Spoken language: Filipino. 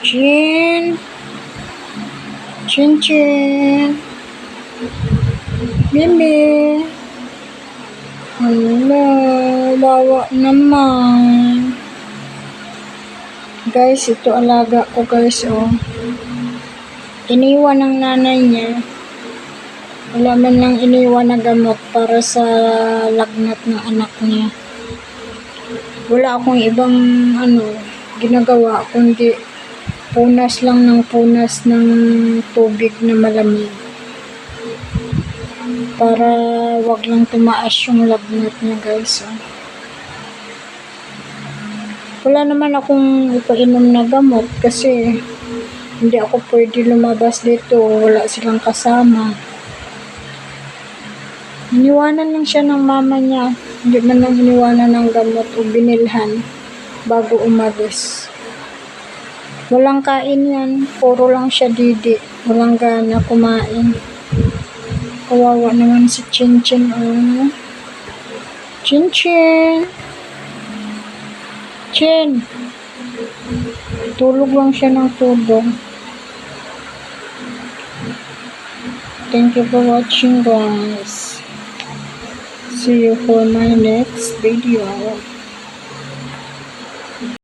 Chin. Chin Chin. Bimbi. Hala, bawa naman. Guys, ito alaga ko guys, oh. Iniwan ng nanay niya. Wala man lang iniwan na gamot para sa lagnat ng anak niya. Wala akong ibang ginagawa kundi punas lang ng punas ng tubig na malamig para wag lang tumaas yung lagnat niya guys, oh. Wala naman akong ipainom na gamot kasi hindi ako pwede lumabas dito, wala silang kasama. Iniwanan lang siya ng mama niya, hindi man lang iniwanan ng gamot o binilhan bago umalis. Walang kain yan, puro lang siya didi, walang gana kumain. Kawawa naman si Chin Chin, oh. Chin Chin. Chin. Tulog lang siya ng tulog. Thank you for watching guys. See you for my next video.